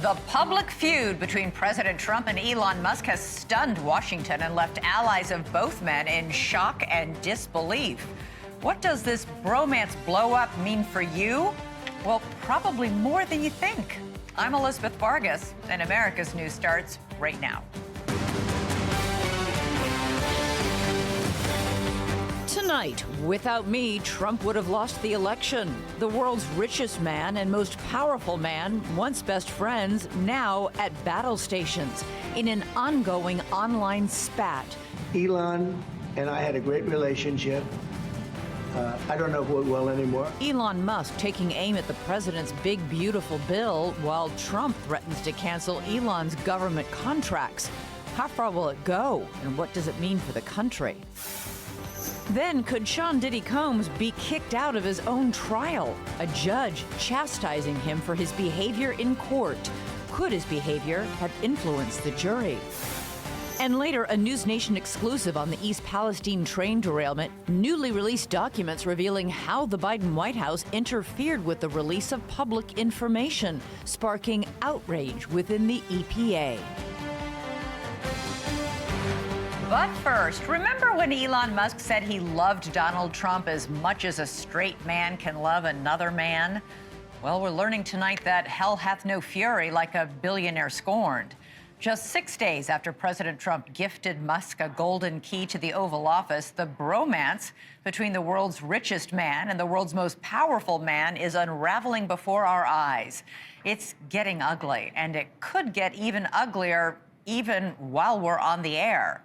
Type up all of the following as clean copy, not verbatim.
The public feud between President Trump and Elon Musk has stunned Washington and left allies of both men in shock and disbelief. What does this bromance blow-up mean for you? Well, probably more than you think. I'm Elizabeth Vargas, and America's News starts right now. Tonight, without me, Trump would have lost the election. The world's richest man and most powerful man, once best friends, now at battle stations in an ongoing online spat. Elon and I had a great relationship. I don't know if we're well anymore. Elon Musk taking aim at the president's big, beautiful bill, while Trump threatens to cancel Elon's government contracts. How far will it go, and what does it mean for the country? Then, could Sean Diddy Combs be kicked out of his own trial? A judge chastising him for his behavior in court. Could his behavior have influenced the jury? And later, a NewsNation exclusive on the East Palestine train derailment. Newly released documents revealing how the Biden White House interfered with the release of public information, sparking outrage within the EPA. But first, remember when Elon Musk said he loved Donald Trump as much as a straight man can love another man? Well, we're learning tonight that hell hath no fury like a billionaire scorned. Just 6 days after President Trump gifted Musk a golden key to the Oval Office, the bromance between the world's richest man and the world's most powerful man is unraveling before our eyes. It's getting ugly, and it could get even uglier even while we're on the air.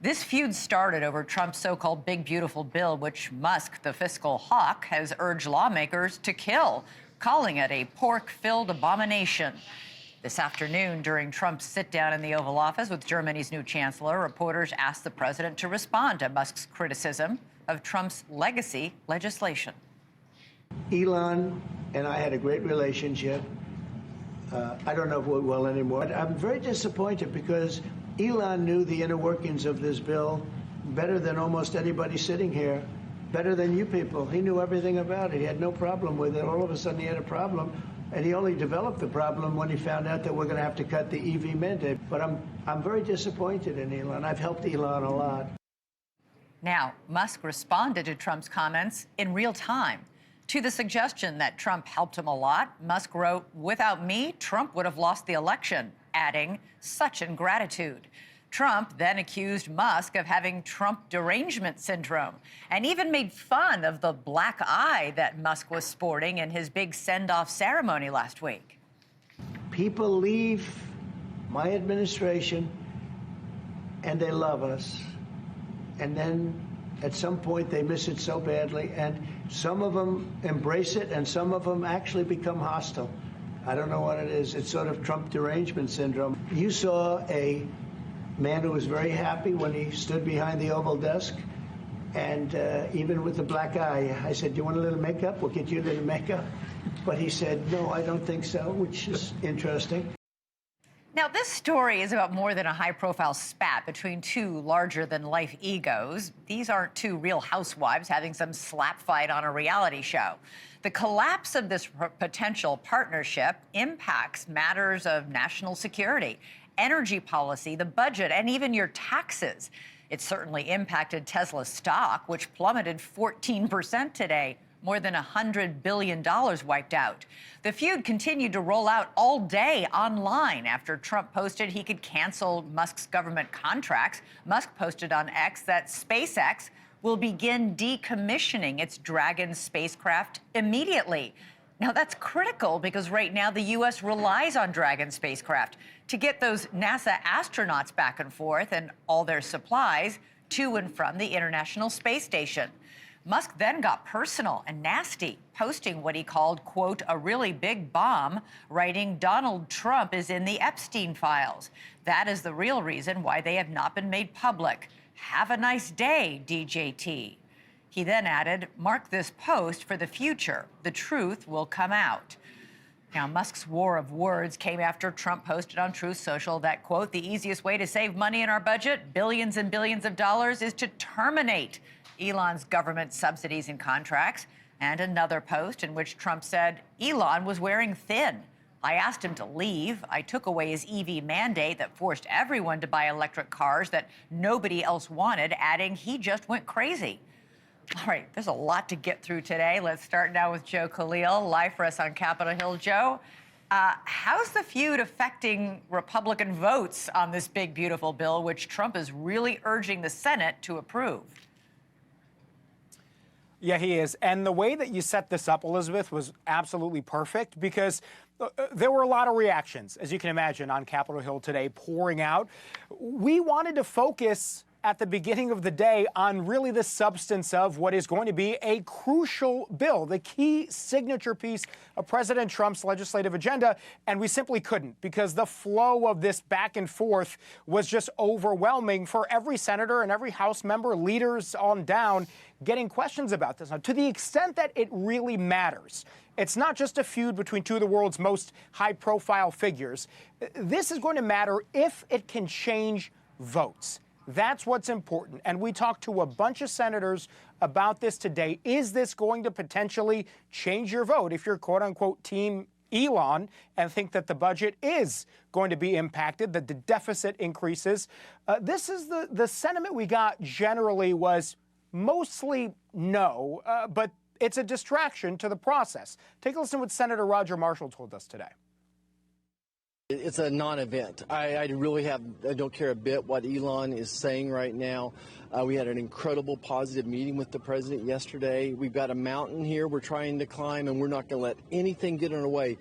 This feud started over Trump's so-called big, beautiful bill, which Musk, the fiscal hawk, has urged lawmakers to kill, calling it a pork-filled abomination. This afternoon, during Trump's sit-down in the Oval Office with Germany's new chancellor, reporters asked the president to respond to Musk's criticism of Trump's legacy legislation. Elon and I had a great relationship. I don't know if we're well anymore. I'm very disappointed because Elon knew the inner workings of this bill better than almost anybody sitting here, better than you people. He knew everything about it. He had no problem with it. All of a sudden, he had a problem, and he only developed the problem when he found out that we're going to have to cut the EV mandate. But I'm very disappointed in Elon. I've helped Elon a lot. Now, Musk responded to Trump's comments in real time. To the suggestion that Trump helped him a lot, Musk wrote, "Without me, Trump would have lost the election," adding, "Such ingratitude." Trump then accused Musk of having Trump derangement syndrome and even made fun of the black eye that Musk was sporting in his big send-off ceremony last week. People leave my administration and they love us. And then at some point they miss it so badly, and some of them embrace it and some of them actually become hostile. I don't know what it is. It's sort of Trump derangement syndrome. You saw a man who was very happy when he stood behind the Oval desk, and even with the black eye, I said, "Do you want a little makeup? We'll get you a little makeup." But he said, "No, I don't think so," which is interesting. Now, this story is about more than a high-profile spat between two larger-than-life egos. These aren't two real housewives having some slap fight on a reality show. The collapse of this potential partnership impacts matters of national security, energy policy, the budget, and even your taxes. It certainly impacted Tesla's stock, which plummeted 14% today. More than $100 billion wiped out. The feud continued to roll out all day online after Trump posted he could cancel Musk's government contracts. Musk posted on X that SpaceX will begin decommissioning its Dragon spacecraft immediately. Now, that's critical because right now the U.S. relies on Dragon spacecraft to get those NASA astronauts back and forth and all their supplies to and from the International Space Station. Musk then got personal and nasty, posting what he called, quote, "a really big bomb," writing, "Donald Trump is in the Epstein files. That is the real reason why they have not been made public. Have a nice day, DJT." He then added, "Mark this post for the future. The truth will come out." Now, Musk's war of words came after Trump posted on Truth Social that, quote, "the easiest way to save money in our budget, billions and billions of dollars, is to terminate Elon's government subsidies and contracts," and another post in which Trump said Elon was wearing thin. I asked him to leave. I took away his EV mandate that forced everyone to buy electric cars that nobody else wanted, adding he just went crazy. All right, there's a lot to get through today. Let's start now with Joe Khalil, live for us on Capitol Hill. Joe, how's the feud affecting Republican votes on this big, beautiful bill, which Trump is really urging the Senate to approve? Yeah, he is. And the way that you set this up, Elizabeth, was absolutely perfect because there were a lot of reactions, as you can imagine, on Capitol Hill today pouring out. We wanted to focus at the beginning of the day on really the substance of what is going to be a crucial bill, the key signature piece of President Trump's legislative agenda, and we simply couldn't because the flow of this back and forth was just overwhelming for every senator and every House member, leaders on down, getting questions about this. Now, to the extent that it really matters, it's not just a feud between two of the world's most high-profile figures. This is going to matter if it can change votes. That's what's important. And we talked to a bunch of senators about this today. Is this going to potentially change your vote if you're, quote unquote, team Elon and think that the budget is going to be impacted, that the deficit increases? This is the sentiment we got generally was mostly no, but it's a distraction to the process. Take a listen to what Senator Roger Marshall told us today. It's a non-event. I don't care a bit what Elon is saying right now. We had an incredible positive meeting with the president yesterday. We've got a mountain here we're trying to climb, and we're not going to let anything get in our way.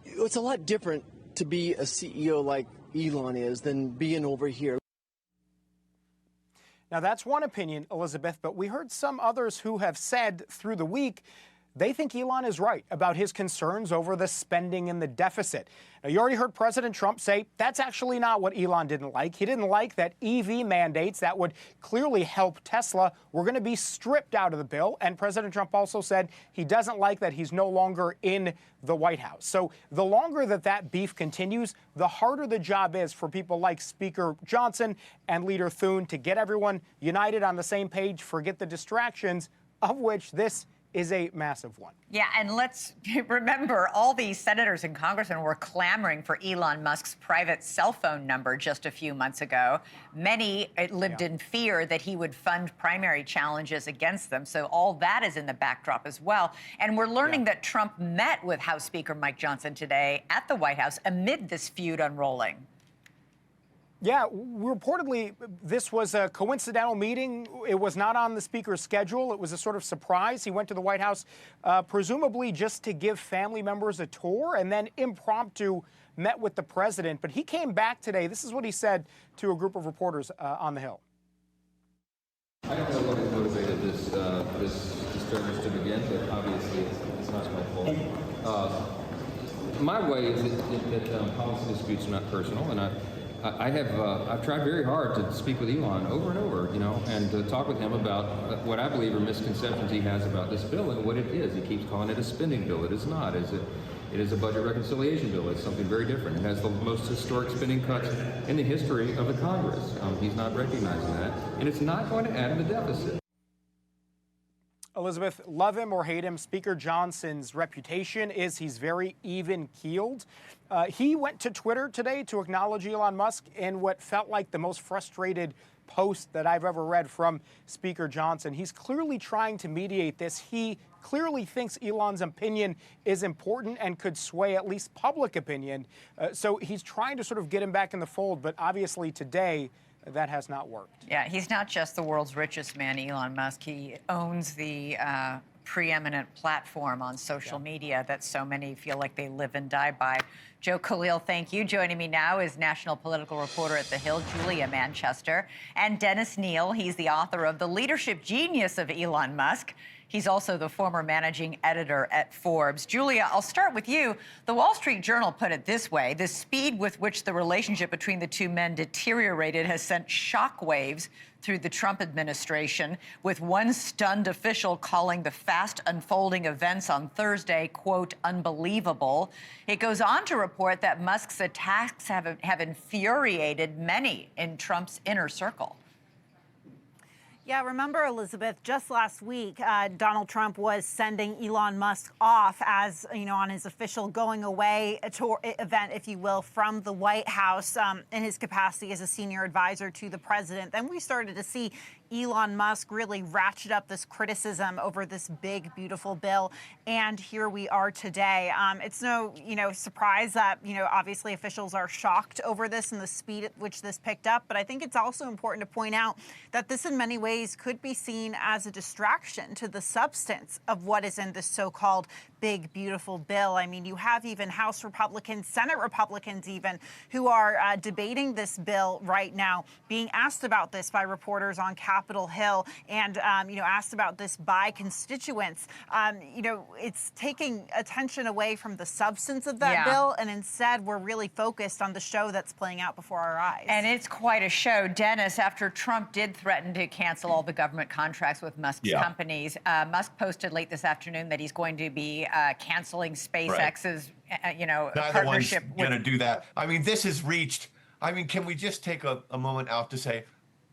It's a lot different to be a CEO like Elon is than being over here. Now, that's one opinion, Elizabeth, but we heard some others who have said through the week they think Elon is right about his concerns over the spending and the deficit. Now, you already heard President Trump say that's actually not what Elon didn't like. He didn't like that EV mandates that would clearly help Tesla were going to be stripped out of the bill. And President Trump also said he doesn't like that he's no longer in the White House. So the longer that beef continues, the harder the job is for people like Speaker Johnson and Leader Thune to get everyone united on the same page, forget the distractions, of which this is a massive one. Yeah, and let's remember all these senators and congressmen were clamoring for Elon Musk's private cell phone number just a few months ago. Many lived in fear that he would fund primary challenges against them. So all that is in the backdrop as well. And we're learning that Trump met with House Speaker Mike Johnson today at the White House amid this feud unrolling. Yeah, reportedly, this was a coincidental meeting. It was not on the speaker's schedule. It was a sort of surprise. He went to the White House, presumably just to give family members a tour, and then impromptu met with the president. But he came back today. This is what he said to a group of reporters on the Hill. I don't know what motivated this disturbance to begin, but obviously it's not my fault. My way is that policy disputes are not personal, and I've tried very hard to speak with Elon over and over, and to talk with him about what I believe are misconceptions he has about this bill and what it is. He keeps calling it a spending bill. It is not. It is a budget reconciliation bill. It's something very different. It has the most historic spending cuts in the history of the Congress. He's not recognizing that, and it's not going to add to the deficit. Elizabeth, love him or hate him, Speaker Johnson's reputation is he's very even-keeled. He went to Twitter today to acknowledge Elon Musk in what felt like the most frustrated post that I've ever read from Speaker Johnson. He's clearly trying to mediate this. He clearly thinks Elon's opinion is important and could sway at least public opinion. So he's trying to sort of get him back in the fold, but obviously today, that has not worked. Yeah, he's not just the world's richest man, Elon Musk. He owns the preeminent platform on social media that so many feel like they live and die by. Joe Khalil, thank you. Joining me now is national political reporter at The Hill, Julia Manchester, and Dennis Neal. He's the author of The Leadership Genius of Elon Musk. He's also the former managing editor at Forbes. Julia, I'll start with you. The Wall Street Journal put it this way: the speed with which the relationship between the two men deteriorated has sent shockwaves through the Trump administration, with one stunned official calling the fast unfolding events on Thursday, quote, unbelievable. It goes on to report that Musk's attacks have infuriated many in Trump's inner circle. Yeah, remember, Elizabeth, just last week, Donald Trump was sending Elon Musk off as, on his official going away tour event, if you will, from the White House in his capacity as a senior advisor to the president. Then we started to see Elon Musk really ratchet up this criticism over this big, beautiful bill. And here we are today. It's no, surprise that, obviously officials are shocked over this and the speed at which this picked up. But I think it's also important to point out that this in many ways could be seen as a distraction to the substance of what is in this so-called big, beautiful bill. I mean, you have even House Republicans, Senate Republicans even, who are debating this bill right now, being asked about this by reporters on Capitol Hill and, asked about this by constituents. It's taking attention away from the substance of that bill, and instead we're really focused on the show that's playing out before our eyes. And it's quite a show. Dennis, after Trump did threaten to cancel all the government contracts with Musk's companies, Musk posted late this afternoon that he's going to be canceling SpaceX's, partnership. Neither one's going to do that. I mean, this has reached. I mean, can we just take a moment out to say,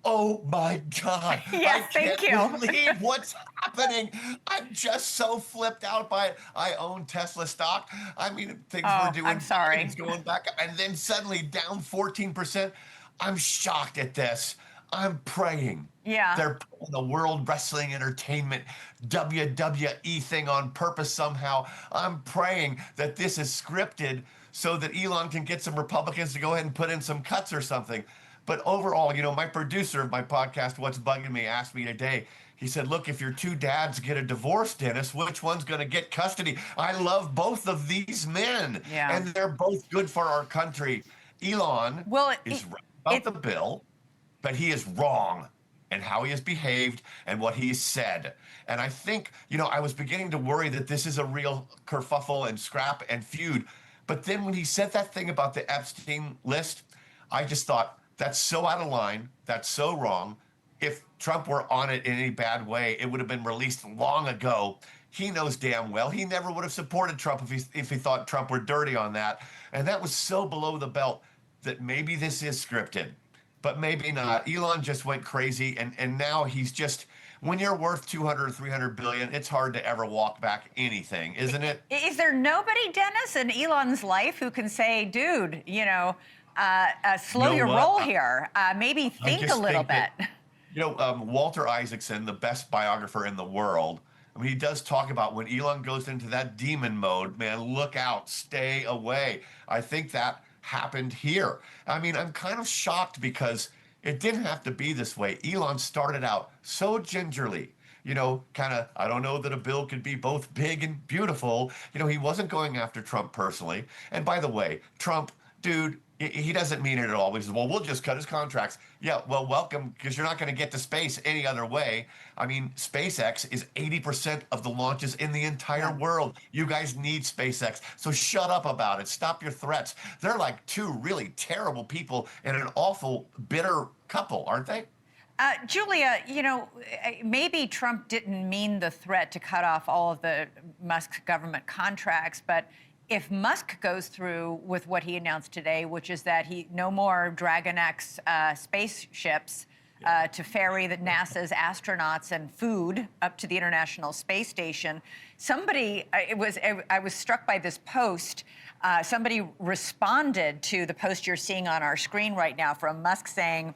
oh my God! Yes, I can't believe what's happening. I'm just so flipped out by it. I own Tesla stock. I mean, things were doing. I'm sorry. Things going back up, and then suddenly down 14%. I'm shocked at this. I'm praying. Yeah. They're putting the World Wrestling Entertainment WWE thing on purpose somehow. I'm praying that this is scripted so that Elon can get some Republicans to go ahead and put in some cuts or something. But overall, my producer of my podcast, What's Bugging Me, asked me today, he said, look, if your two dads get a divorce, Dennis, which one's going to get custody? I love both of these men, and they're both good for our country. Elon is right about the bill, but he is wrong in how he has behaved and what he has said. And I think, I was beginning to worry that this is a real kerfuffle and scrap and feud. But then when he said that thing about the Epstein list, I just thought, that's so out of line. That's so wrong. If Trump were on it in any bad way, it would have been released long ago. He knows damn well he never would have supported Trump if he thought Trump were dirty on that. And that was so below the belt that maybe this is scripted, but maybe not. Elon just went crazy, and now he's just, when you're worth 200 or 300 billion, it's hard to ever walk back anything, isn't it? Is there nobody, Dennis, in Elon's life who can say, dude, slow your roll here. Maybe think a little bit. Walter Isaacson, the best biographer in the world, I mean, he does talk about when Elon goes into that demon mode, man, look out, stay away. I think that happened here. I mean, I'm kind of shocked because it didn't have to be this way. Elon started out so gingerly. I don't know that a bill could be both big and beautiful. He wasn't going after Trump personally. And by the way, Trump, dude, he doesn't mean it at all. He says, well, we'll just cut his contracts. Yeah, well, welcome, because you're not going to get to space any other way. I mean, SpaceX is 80% of the launches in the entire world. You guys need SpaceX, so shut up about it. Stop your threats. They're like two really terrible people and an awful, bitter couple, aren't they? Julia, maybe Trump didn't mean the threat to cut off all of the Musk government contracts, but if Musk goes through with what he announced today, which is that no more Dragon X spaceships to ferry the NASA's astronauts and food up to the International Space Station, I was struck by this post. Somebody responded to the post you're seeing on our screen right now from Musk saying,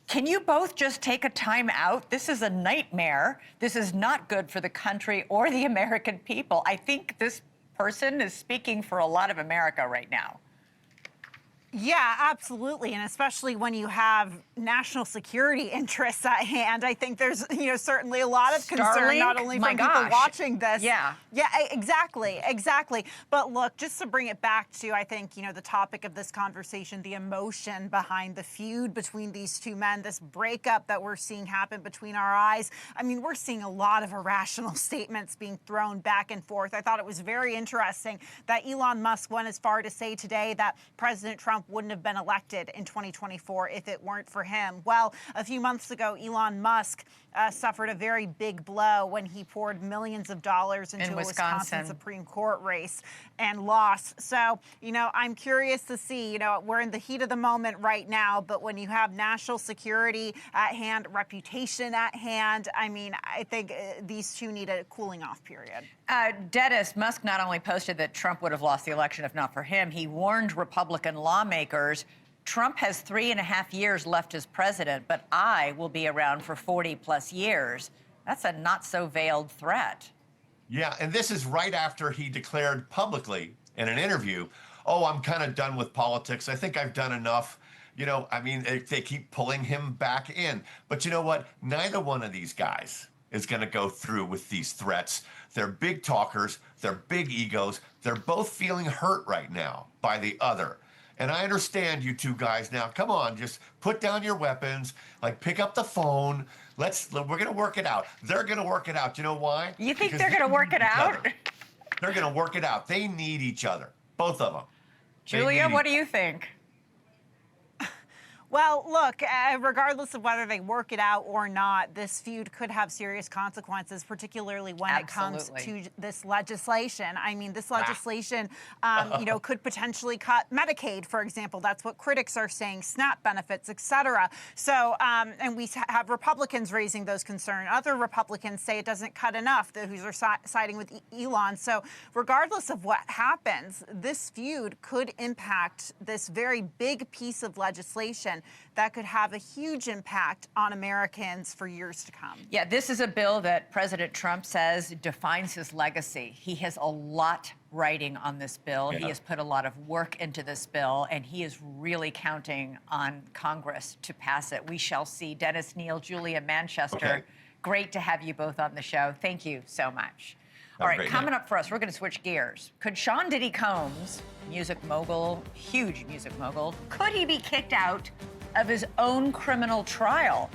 can you both just take a time out? This is a nightmare. This is not good for the country or the American people. I think this person is speaking for a lot of America right now. Yeah, absolutely. And especially when you have national security interests at hand, I think there's, certainly a lot of concern, Starlink? not only from people watching this. Yeah, exactly. But look, just to bring it back to, I think, the topic of this conversation, the emotion behind the feud between these two men, this breakup that we're seeing happen between our eyes. I mean, we're seeing a lot of irrational statements being thrown back and forth. I thought it was very interesting that Elon Musk went as far to say today that President Trump Trump wouldn't have been elected in 2024 if it weren't for him. Well, a few months ago, Elon Musk suffered a very big blow when he poured millions of dollars into a Wisconsin Supreme Court race and lost. So, I'm curious to see, we're in the heat of the moment right now, but when you have national security at hand, reputation at hand, I think these two need a cooling off period. Dennis, Musk not only posted that Trump would have lost the election if not for him, he warned Republican lawmakers, Trump has 3.5 years left as president, but I will be around for 40+ years. That's a not so veiled threat. Yeah, and this is right after he declared publicly in an interview, oh, I'm kind of done with politics. I think I've done enough. They keep pulling him back in. But you know what? Neither one of these guys is going to go through with these threats. They're big talkers. They're big egos. They're both feeling hurt right now by the other. And I understand you two guys now. Come on, just put down your weapons. Pick up the phone. We're going to work it out. They're going to work it out. You know why? You think they're going to work it out? They're going to work it out. They need each other, both of them. Julia, what do you think? Well, look, regardless of whether they work it out or not, this feud could have serious consequences, particularly when it comes to this legislation. This legislation, could potentially cut Medicaid, for example. That's what critics are saying, SNAP benefits, et cetera. So, and we have Republicans raising those concerns. Other Republicans say it doesn't cut enough, who are siding with Elon. So regardless of what happens, this feud could impact this very big piece of legislation that could have a huge impact on Americans for years to come. Yeah, this is a bill that President Trump says defines his legacy. He has a lot writing on this bill. Yeah. He has put a lot of work into this bill, and he is really counting on Congress to pass it. We shall see. Dennis Neal, Julia Manchester, great to have you both on the show. Thank you so much. All right, coming up for us, we're going to switch gears. Could Sean Diddy Combs, music mogul, huge music mogul, could he be kicked out of his own criminal trial?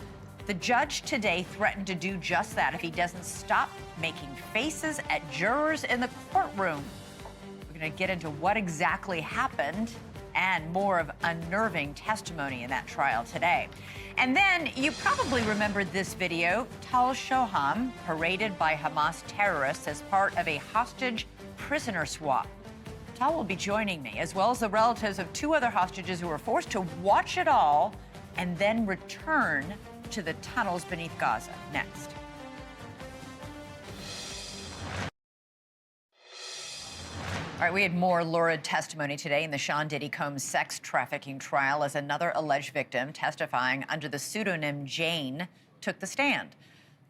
The judge today threatened to do just that if he doesn't stop making faces at jurors in the courtroom. We're going to get into what exactly happened and more of unnerving testimony in that trial today. And then you probably remember this video, Tal Shoham paraded by Hamas terrorists as part of a hostage prisoner swap. Tal will be joining me, as well as the relatives of 2 other hostages who were forced to watch it all and then return to the tunnels beneath Gaza. Next. All right, we had more lurid testimony today in the Sean Diddy Combs sex trafficking trial as another alleged victim testifying under the pseudonym Jane took the stand.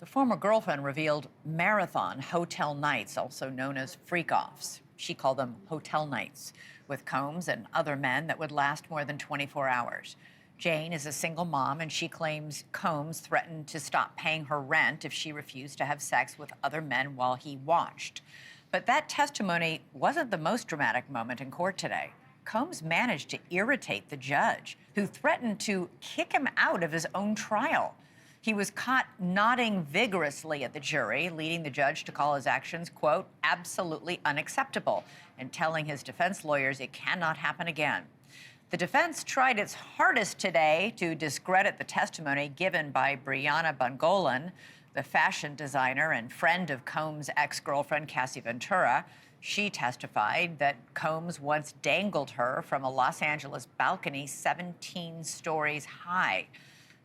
The former girlfriend revealed marathon hotel nights, also known as freak-offs. She called them hotel nights, with Combs and other men that would last more than 24 hours. Jane is a single mom, and she claims Combs threatened to stop paying her rent if she refused to have sex with other men while he watched. But that testimony wasn't the most dramatic moment in court today. Combs managed to irritate the judge, who threatened to kick him out of his own trial. He was caught nodding vigorously at the jury, leading the judge to call his actions, quote, absolutely unacceptable, and telling his defense lawyers it cannot happen again. The defense tried its hardest today to discredit the testimony given by Brianna Bungolan, the fashion designer and friend of Combs' ex-girlfriend, Cassie Ventura. She testified that Combs once dangled her from a Los Angeles balcony 17 stories high.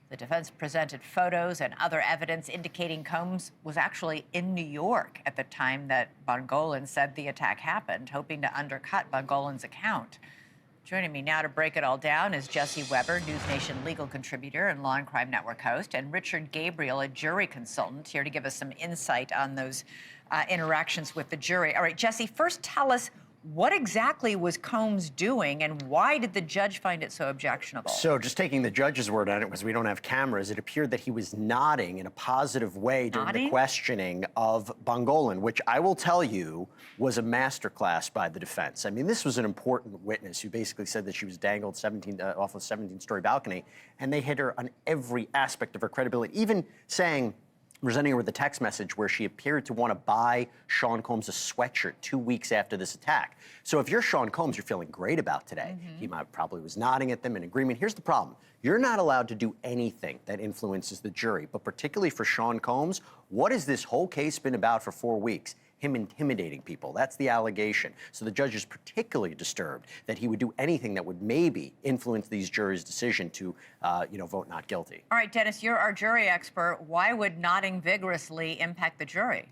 The defense presented photos and other evidence indicating Combs was actually in New York at the time that Bungolan said the attack happened, hoping to undercut Bungolan's account. Joining me now to break it all down is Jesse Weber, NewsNation legal contributor and Law and Crime Network host, and Richard Gabriel, a jury consultant, here to give us some insight on those interactions with the jury. All right, Jesse, first tell us what exactly was Combs doing and why did the judge find it so objectionable? So just taking the judge's word on it, because we don't have cameras, it appeared that he was nodding in a positive way during the questioning of Bungolan, which I will tell you was a masterclass by the defense. I mean, this was an important witness who basically said that she was dangled off a 17-story balcony, and they hit her on every aspect of her credibility, even saying presenting her with a text message where she appeared to want to buy Sean Combs a sweatshirt 2 weeks after this attack. So if you're Sean Combs, you're feeling great about today. He probably was nodding at them in agreement. Here's the problem. You're not allowed to do anything that influences the jury, but particularly for Sean Combs, what has this whole case been about for 4 weeks? Him intimidating people. That's the allegation. So the judge is particularly disturbed that he would do anything that would maybe influence these juries' decision to, vote not guilty. All right, Dennis, you're our jury expert. Why would nodding vigorously impact the jury?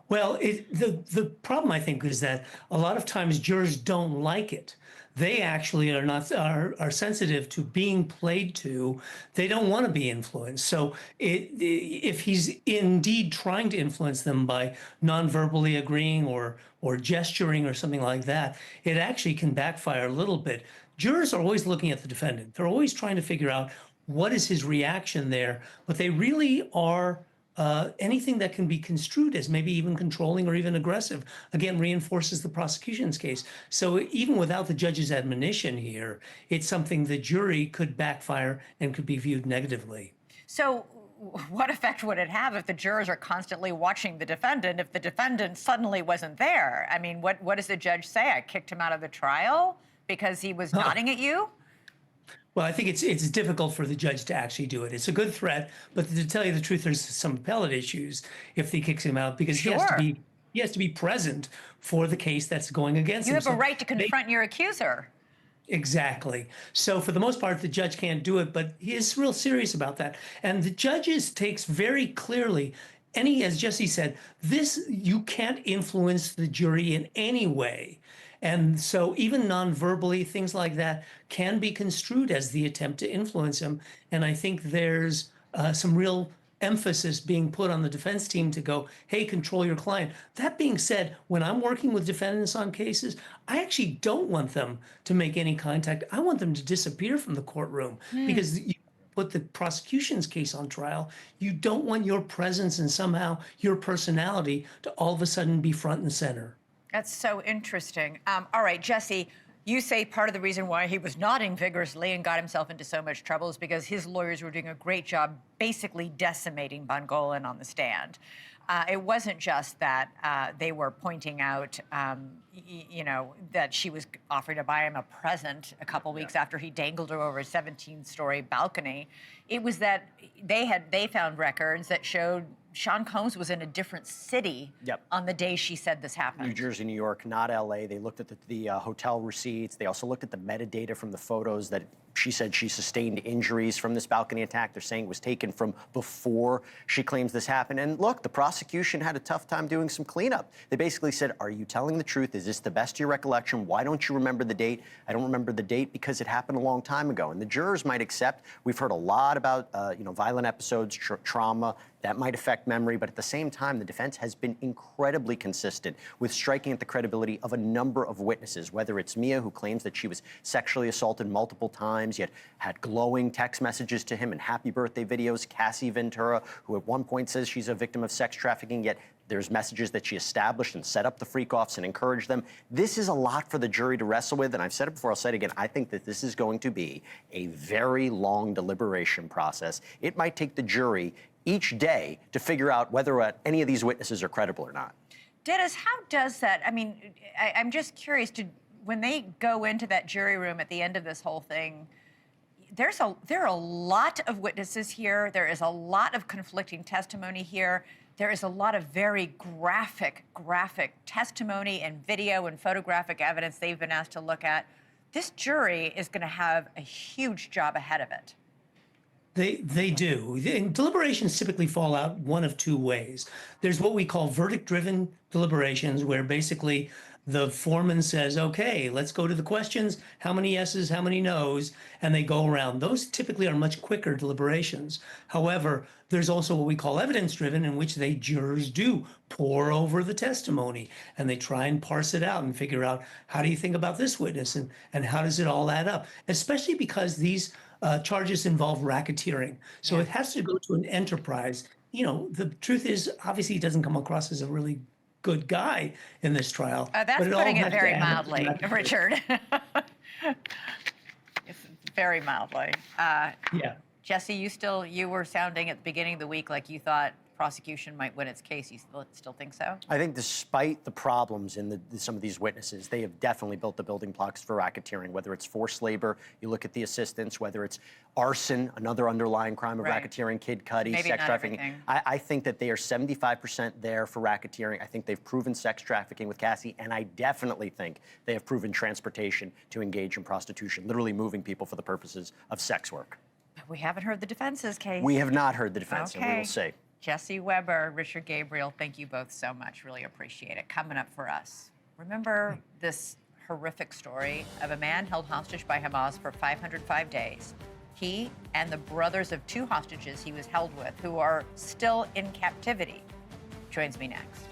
Well, the problem, I think, is that a lot of times jurors don't like it. They actually are sensitive to being played to. They don't want to be influenced. So if he's indeed trying to influence them by non-verbally agreeing or gesturing or something like that, it actually can backfire a little bit. Jurors are always looking at the defendant. They're always trying to figure out what is his reaction there, but they really are anything that can be construed as maybe even controlling or even aggressive, again, reinforces the prosecution's case. So even without the judge's admonition here, it's something the jury could backfire and could be viewed negatively. So what effect would it have if the jurors are constantly watching the defendant if the defendant suddenly wasn't there? I mean, what does the judge say? I kicked him out of the trial because he was nodding at you? Well, I think it's difficult for the judge to actually do it. It's a good threat, but to tell you the truth, there's some appellate issues if he kicks him out because he has to be present for the case that's going against him. You have a right to confront your accuser. Exactly. So for the most part, the judge can't do it, but he is real serious about that. And the judge takes very clearly, as Jesse said, you can't influence the jury in any way. And so even non-verbally, things like that can be construed as the attempt to influence him. And I think there's some real emphasis being put on the defense team to go, hey, control your client. That being said, when I'm working with defendants on cases, I actually don't want them to make any contact. I want them to disappear from the courtroom because you put the prosecution's case on trial. You don't want your presence and somehow your personality to all of a sudden be front and center. That's so interesting. All right, Jesse, you say part of the reason why he was nodding vigorously and got himself into so much trouble is because his lawyers were doing a great job basically decimating Bongolan on the stand. It wasn't just that they were pointing out, that she was offering to buy him a present a couple weeks after he dangled her over a 17-story balcony. It was that they found records that showed Sean Combs was in a different city on the day she said this happened. New Jersey, New York, not L.A. They looked at the hotel receipts. They also looked at the metadata from the photos that she said she sustained injuries from this balcony attack. They're saying it was taken from before she claims this happened. And look, the prosecution had a tough time doing some cleanup. They basically said, are you telling the truth? Is this the best of your recollection? Why don't you remember the date? I don't remember the date because it happened a long time ago. And the jurors might accept. We've heard a lot about, violent episodes, trauma. That might affect memory, but at the same time, the defense has been incredibly consistent with striking at the credibility of a number of witnesses, whether it's Mia, who claims that she was sexually assaulted multiple times, yet had glowing text messages to him and happy birthday videos, Cassie Ventura, who at one point says she's a victim of sex trafficking, yet there's messages that she established and set up the freak-offs and encouraged them. This is a lot for the jury to wrestle with, and I've said it before, I'll say it again, I think that this is going to be a very long deliberation process. It might take the jury each day to figure out whether any of these witnesses are credible or not. Dennis, how does that, I'm just curious, when they go into that jury room at the end of this whole thing, there are a lot of witnesses here. There is a lot of conflicting testimony here. There is a lot of very graphic testimony and video and photographic evidence they've been asked to look at. This jury is going to have a huge job ahead of it. They do. And deliberations typically fall out one of two ways. There's what we call verdict-driven deliberations, where basically the foreman says, okay, let's go to the questions, how many yeses, how many nos, and they go around. Those typically are much quicker deliberations. However, there's also what we call evidence-driven, in which jurors do pore over the testimony, and they try and parse it out and figure out, how do you think about this witness, and how does it all add up? Especially because these charges involve racketeering. So it has to go to an enterprise. The truth is, obviously, he doesn't come across as a really good guy in this trial. That's putting it very mildly, Richard. Very mildly. Yeah. Jesse, you were sounding at the beginning of the week like you thought prosecution might win its case. You still think so? I think despite the problems in some of these witnesses, they have definitely built the building blocks for racketeering, whether it's forced labor, you look at the assistants, whether it's arson, another underlying crime of racketeering, Kid Cudi, Maybe sex not trafficking. everything. I think that they are 75% there for racketeering. I think they've proven sex trafficking with Cassie, and I definitely think they have proven transportation to engage in prostitution, literally moving people for the purposes of sex work. We haven't heard the defense's case. We have not heard the defense, and we will see. Jesse Weber, Richard Gabriel, thank you both so much. Really appreciate it. Coming up for us, remember this horrific story of a man held hostage by Hamas for 505 days. He and the brothers of 2 hostages he was held with, who are still in captivity, joins me next.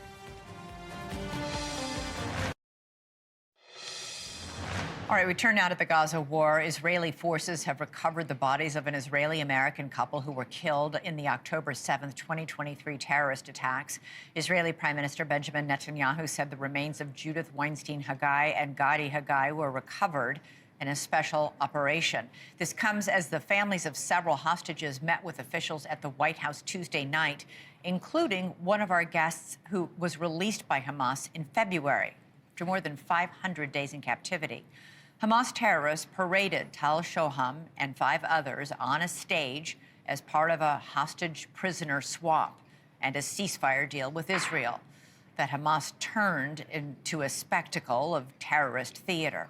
All right, we turn now to the Gaza war. Israeli forces have recovered the bodies of an Israeli-American couple who were killed in the October 7th, 2023 terrorist attacks. Israeli Prime Minister Benjamin Netanyahu said the remains of Judith Weinstein Haggai and Gadi Haggai were recovered in a special operation. This comes as the families of several hostages met with officials at the White House Tuesday night, including one of our guests who was released by Hamas in February after more than 500 days in captivity. Hamas terrorists paraded Tal Shoham and 5 others on a stage as part of a hostage prisoner swap and a ceasefire deal with Israel that Hamas turned into a spectacle of terrorist theater.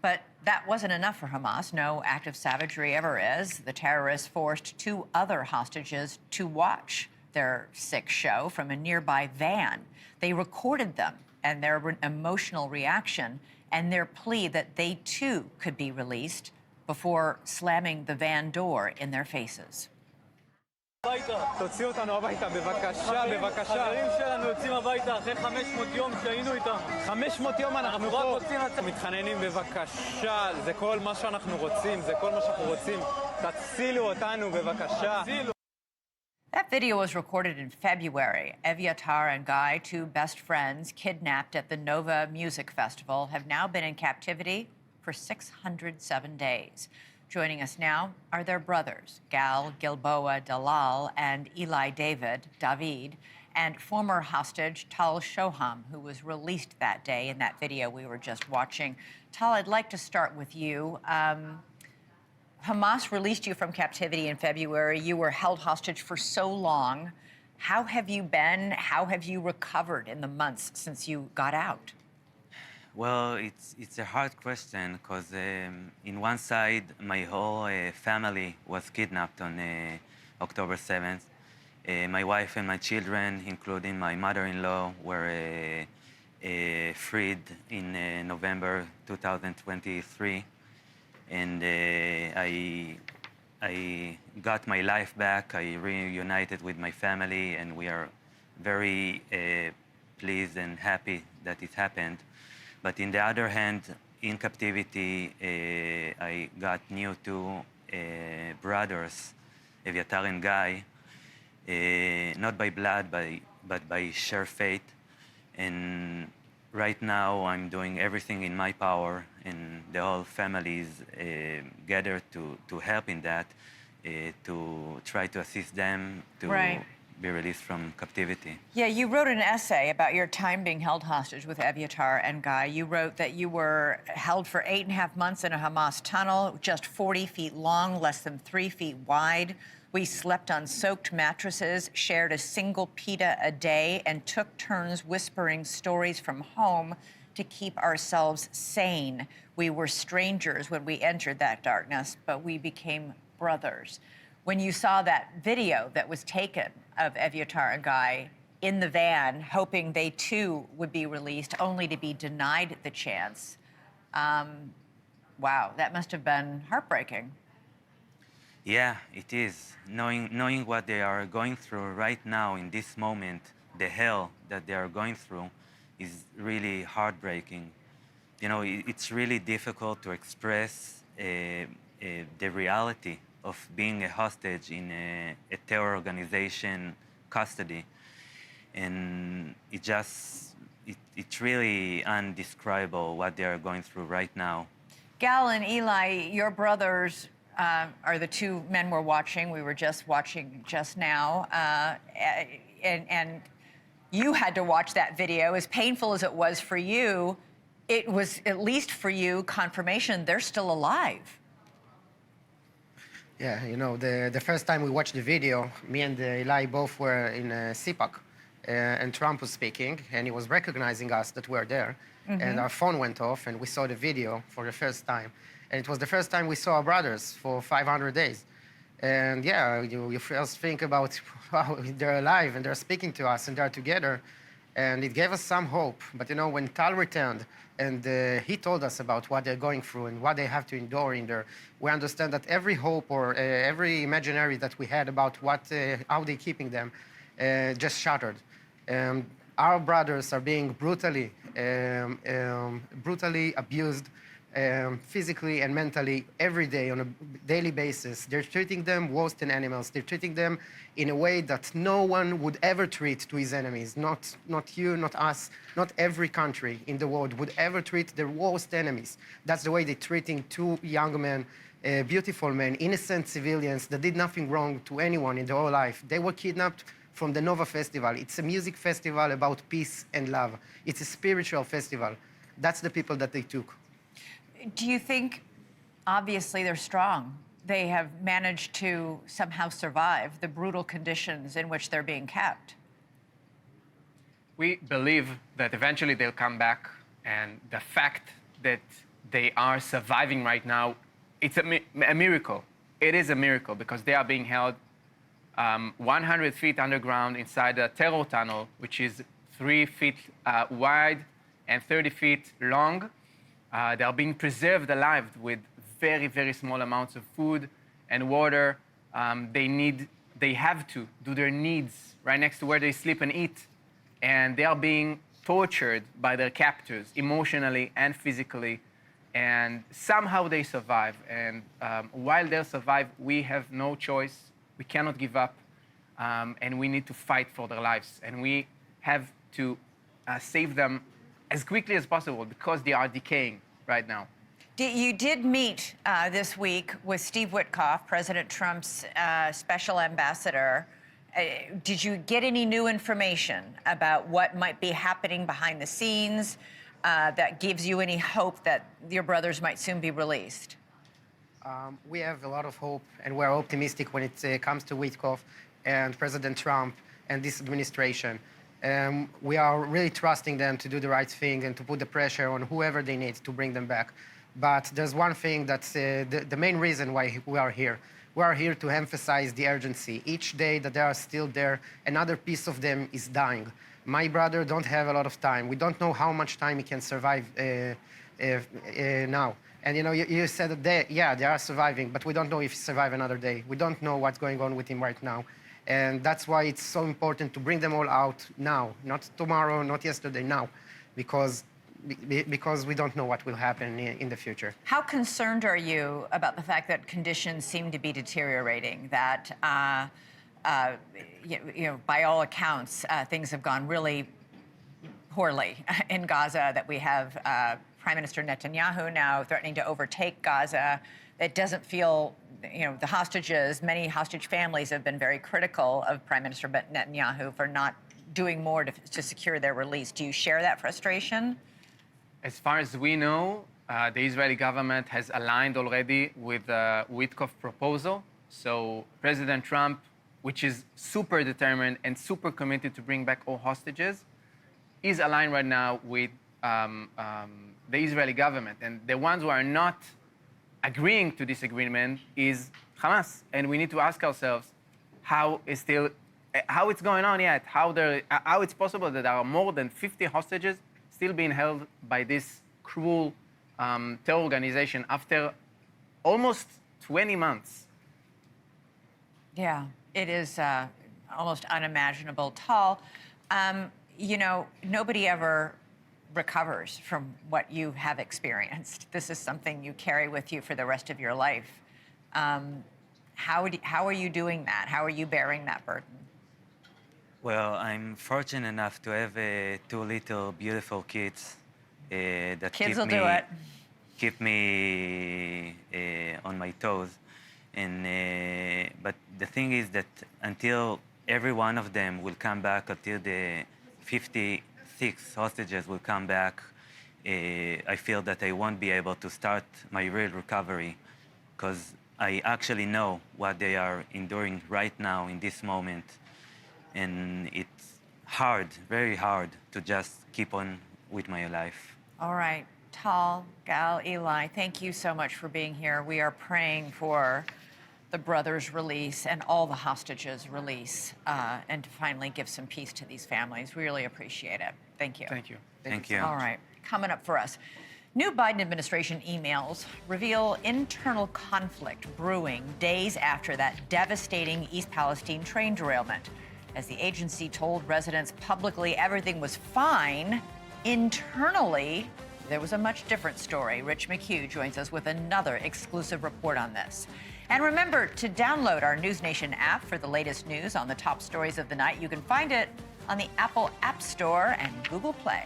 But that wasn't enough for Hamas. No act of savagery ever is. The terrorists forced 2 other hostages to watch their sick show from a nearby van. They recorded them and their emotional reaction and their plea that they too could be released before slamming the van door in their faces. תוציא אותנו הביתה, בבקשה, בבקשה. חברים שלנו יוצאים הביתה אחרי 500 יום שהיינו איתם. 500 יום אנחנו פה. מתחננים בבקשה, זה כל מה שאנחנו רוצים, זה כל מה שאנחנו רוצים. תצילו אותנו בבקשה. That video was recorded in February. Eviatar and Guy, 2 best friends kidnapped at the Nova Music Festival, have now been in captivity for 607 days. Joining us now are their brothers, Gal Gilboa Dalal and Eli David, and former hostage Tal Shoham, who was released that day in that video we were just watching. Tal, I'd like to start with you. Hamas released you from captivity in February. You were held hostage for so long. How have you been? How have you recovered in the months since you got out? Well, it's a hard question because in one side, my whole family was kidnapped on October 7th. My wife and my children, including my mother-in-law, were freed in November 2023. And I got my life back. I reunited with my family, and we are very pleased and happy that it happened. But in the other hand, in captivity, I got new 2 brothers, Eviatar and Guy, not by blood, but by sheer fate. And right now, I'm doing everything in my power, and the whole family is gathered to help in that, to try to assist them to be released from captivity. Yeah, you wrote an essay about your time being held hostage with Eviatar and Guy. You wrote that you were held for 8.5 months in a Hamas tunnel, just 40 feet long, less than 3 feet wide. We slept on soaked mattresses, shared a single pita a day, and took turns whispering stories from home to keep ourselves sane. We were strangers when we entered that darkness, but we became brothers. When you saw that video that was taken of Eviatar and Guy in the van, hoping they too would be released, only to be denied the chance, wow, that must have been heartbreaking. Yeah, it is. Knowing what they are going through right now in this moment, the hell that they are going through, is really heartbreaking. You know, it's really difficult to express the reality of being a hostage in a terror organization custody. And it's really undescribable what they are going through right now. Gal and Eli, your brothers are the two men we're watching. We were just watching just now. And you had to watch that video. As painful as it was for you, it was, at least for you, confirmation they're still alive. Yeah, you know, the first time we watched the video, me and Eli both were in CPAC, and Trump was speaking, and he was recognizing us that we're there. And our phone went off, and we saw the video for the first time. And it was the first time we saw our brothers for 500 days. And yeah, you first think about how they're alive, and they're speaking to us, and they're together. And it gave us some hope. But you know, when Tal returned, and he told us about what they're going through and what they have to endure in there, we understand that every hope or every imaginary that we had about what, how they're keeping them just shattered. Our brothers are being brutally abused, physically and mentally every day on a daily basis. They're treating them worse than animals. They're treating them in a way that no one would ever treat to his enemies. Not you, not us, not every country in the world would ever treat their worst enemies. That's the way they're treating two young men, beautiful men, innocent civilians that did nothing wrong to anyone in their whole life. They were kidnapped from the Nova Festival. It's a music festival about peace and love. It's a spiritual festival. That's the people that they took. Do you think, obviously they're strong, they have managed to somehow survive the brutal conditions in which they're being kept? We believe that eventually they'll come back, and the fact that they are surviving right now, it's a miracle. It is a miracle because they are being held 100 feet underground inside a terror tunnel, which is 3 feet wide and 30 feet long. They are being preserved alive with very, very small amounts of food and water. They have to do their needs right next to where they sleep and eat. And they are being tortured by their captors emotionally and physically. And somehow they survive. And while they survive, we have no choice. We cannot give up. And we need to fight for their lives. And we have to save them as quickly as possible because they are decaying right now. You did meet this week with Steve Witkoff, President Trump's special ambassador. Did you get any new information about what might be happening behind the scenes that gives you any hope that your brothers might soon be released? We have a lot of hope, and we're optimistic when it comes to Witkoff and President Trump and this administration. We are really trusting them to do the right thing and to put the pressure on whoever they need to bring them back. But there's one thing that's the main reason why we are here. We are here to emphasize the urgency. Each day that they are still there, another piece of them is dying. My brother don't have a lot of time. We don't know how much time he can survive now. And you know, you said that they are surviving, but we don't know if he survive another day. We don't know what's going on with him right now. And that's why it's so important to bring them all out now, not tomorrow, not yesterday, now, because we don't know what will happen in the future. How concerned are you about the fact that conditions seem to be deteriorating, that, by all accounts, things have gone really poorly in Gaza, that we have Prime Minister Netanyahu now threatening to overtake Gaza? It doesn't feel, the hostages, many hostage families have been very critical of Prime Minister Netanyahu for not doing more to secure their release. Do you share that frustration? As far as we know, the Israeli government has aligned already with the Witkoff proposal. So President Trump, which is super determined and super committed to bring back all hostages, is aligned right now with the Israeli government. And the ones who are not agreeing to this agreement is Hamas. And we need to ask ourselves how it's going on yet, how it's possible that there are more than 50 hostages still being held by this cruel terror organization after almost 20 months. Yeah, it is almost unimaginable. Tal, nobody ever recovers from what you have experienced. This is something you carry with you for the rest of your life. How are you doing that? How are you bearing that burden? Well, I'm fortunate enough to have two little beautiful kids that kids will do it. Keep me on my toes. And but the thing is that until every one of them will come back, until the 56 hostages will come back, I feel that I won't be able to start my real recovery, because I actually know what they are enduring right now in this moment. And it's hard, very hard, to just keep on with my life. All right, Tal, Gal, Eli, thank you so much for being here. We are praying for the brothers' release and all the hostages' release, and to finally give some peace to these families. We really appreciate it. Thank you. Thank you. Thank you. All right, coming up for us. New Biden administration emails reveal internal conflict brewing days after that devastating East Palestine train derailment. As the agency told residents publicly everything was fine, internally, there was a much different story. Rich McHugh joins us with another exclusive report on this. And remember to download our NewsNation app for the latest news on the top stories of the night. You can find it on the Apple App Store and Google Play.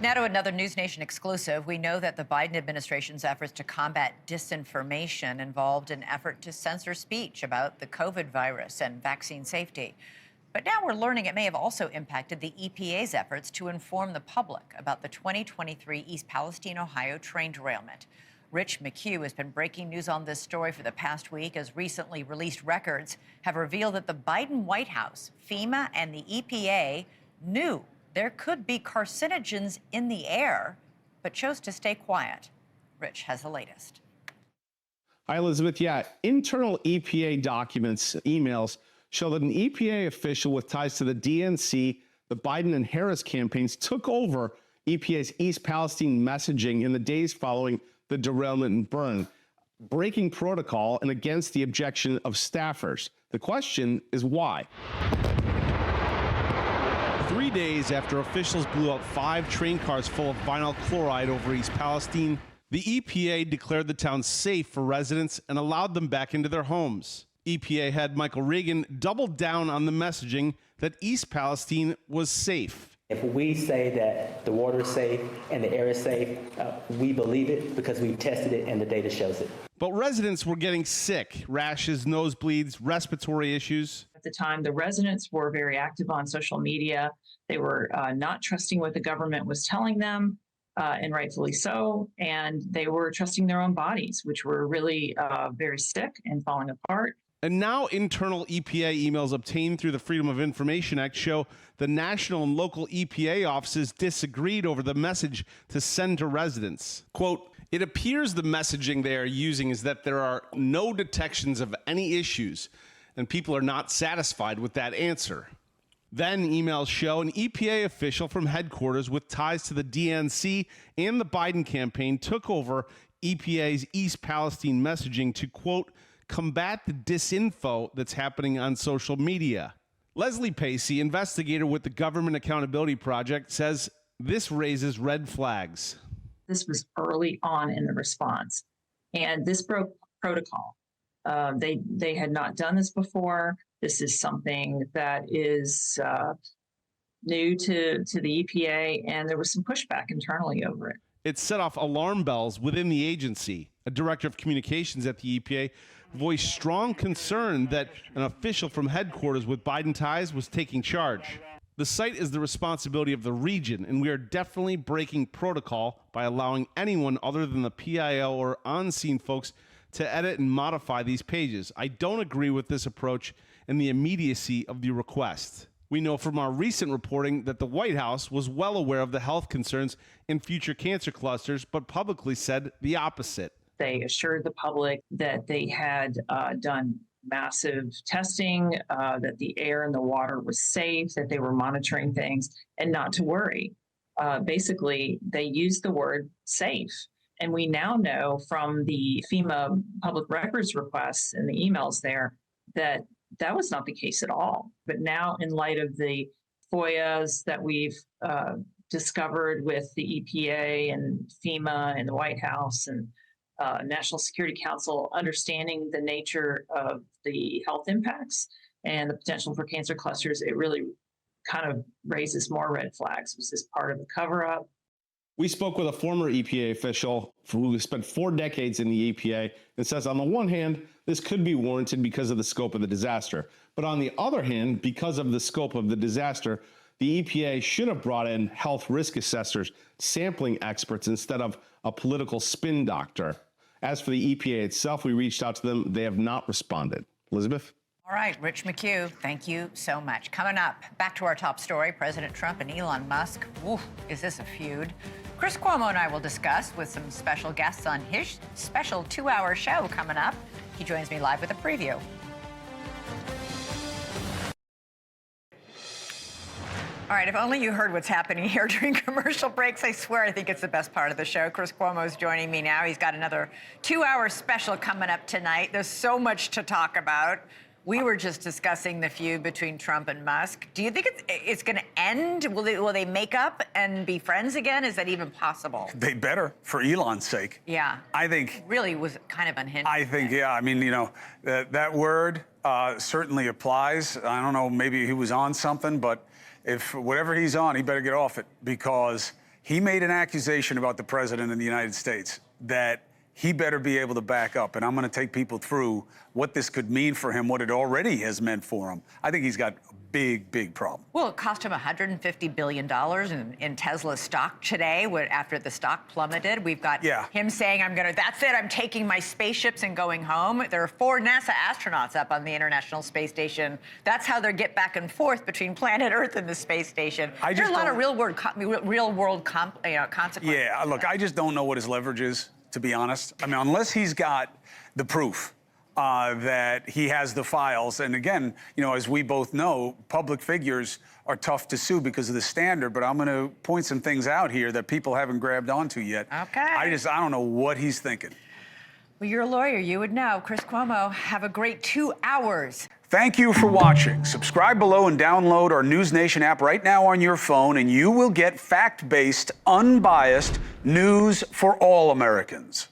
Now to another NewsNation exclusive. We know that the Biden administration's efforts to combat disinformation involved an effort to censor speech about the COVID virus and vaccine safety. But now we're learning it may have also impacted the EPA's efforts to inform the public about the 2023 East Palestine, Ohio train derailment. Rich McHugh has been breaking news on this story for the past week, as recently released records have revealed that the Biden White House, FEMA, and the EPA knew there could be carcinogens in the air, but chose to stay quiet. Rich has the latest. Hi, Elizabeth. Yeah, internal EPA documents, emails, show that an EPA official with ties to the DNC, the Biden and Harris campaigns, took over EPA's East Palestine messaging in the days following the derailment and burn, breaking protocol and against the objection of staffers. The question is why? 3 days after officials blew up 5 train cars full of vinyl chloride over East Palestine, the EPA declared the town safe for residents and allowed them back into their homes. EPA head Michael Regan doubled down on the messaging that East Palestine was safe. If we say that the water is safe and the air is safe, we believe it because we've tested it and the data shows it. But residents were getting sick, rashes, nosebleeds, respiratory issues. At the time, the residents were very active on social media. They were not trusting what the government was telling them, and rightfully so. And they were trusting their own bodies, which were really very sick and falling apart. And now internal EPA emails obtained through the Freedom of Information Act show the national and local EPA offices disagreed over the message to send to residents. Quote, it appears the messaging they are using is that there are no detections of any issues, and people are not satisfied with that answer. Then emails show an EPA official from headquarters with ties to the DNC and the Biden campaign took over EPA's East Palestine messaging to, quote, combat the disinfo that's happening on social media. Leslie Pacey, investigator with the Government Accountability Project, says this raises red flags. This was early on in the response, and this broke protocol. They had not done this before. This is something that is new to the EPA, and there was some pushback internally over it. It set off alarm bells within the agency. A director of communications at the EPA voiced strong concern that an official from headquarters with Biden ties was taking charge. The site is the responsibility of the region, and we are definitely breaking protocol by allowing anyone other than the PIO or on-scene folks to edit and modify these pages. I don't agree with this approach and the immediacy of the request. We know from our recent reporting that the White House was well aware of the health concerns in future cancer clusters, but publicly said the opposite. They assured the public that they had done massive testing, that the air and the water was safe, that they were monitoring things, and not to worry. Basically, they used the word safe. And we now know from the FEMA public records requests and the emails there that that was not the case at all. But now, in light of the FOIAs that we've discovered with the EPA and FEMA and the White House and National Security Council, understanding the nature of the health impacts and the potential for cancer clusters, it really kind of raises more red flags. Was this part of the cover-up? We spoke with a former EPA official who spent 4 decades in the EPA and says, on the one hand, this could be warranted because of the scope of the disaster. But on the other hand, because of the scope of the disaster, the EPA should have brought in health risk assessors, sampling experts, instead of a political spin doctor. As for the EPA itself, we reached out to them. They have not responded. Elizabeth? All right, Rich McHugh, thank you so much. Coming up, back to our top story, President Trump and Elon Musk. Ooh, is this a feud? Chris Cuomo and I will discuss with some special guests on his special 2-hour show coming up. He joins me live with a preview. All right, if only you heard what's happening here during commercial breaks. I swear I think it's the best part of the show. Chris Cuomo's joining me now. He's got another 2-hour special coming up tonight. There's so much to talk about. We were just discussing the feud between Trump and Musk. Do you think it's going to end? Will they make up and be friends again? Is that even possible? They better, for Elon's sake. Yeah. I think. Really was kind of unhinged. I think, yeah. I mean, you know, that word certainly applies. I don't know, maybe he was on something, but if whatever he's on, he better get off it, because he made an accusation about the president of the United States that he better be able to back up. And I'm going to take people through what this could mean for him, what it already has meant for him. I think he's got a big, big problem. Well, it cost him $150 billion in Tesla stock today after the stock plummeted. We've got him saying, that's it, I'm taking my spaceships and going home. There are 4 NASA astronauts up on the International Space Station. That's how they get back and forth between planet Earth and the space station. There are a lot of real-world consequences. Yeah, look, I just don't know what his leverage is, to be honest. I mean, unless he's got the proof that he has the files. And again, you know, as we both know, public figures are tough to sue because of the standard, but I'm going to point some things out here that people haven't grabbed onto yet. Okay. I don't know what he's thinking. Well, you're a lawyer. You would know. Chris Cuomo, have a great 2 hours. Thank you for watching. Subscribe below and download our NewsNation app right now on your phone, and you will get fact-based, unbiased news for all Americans.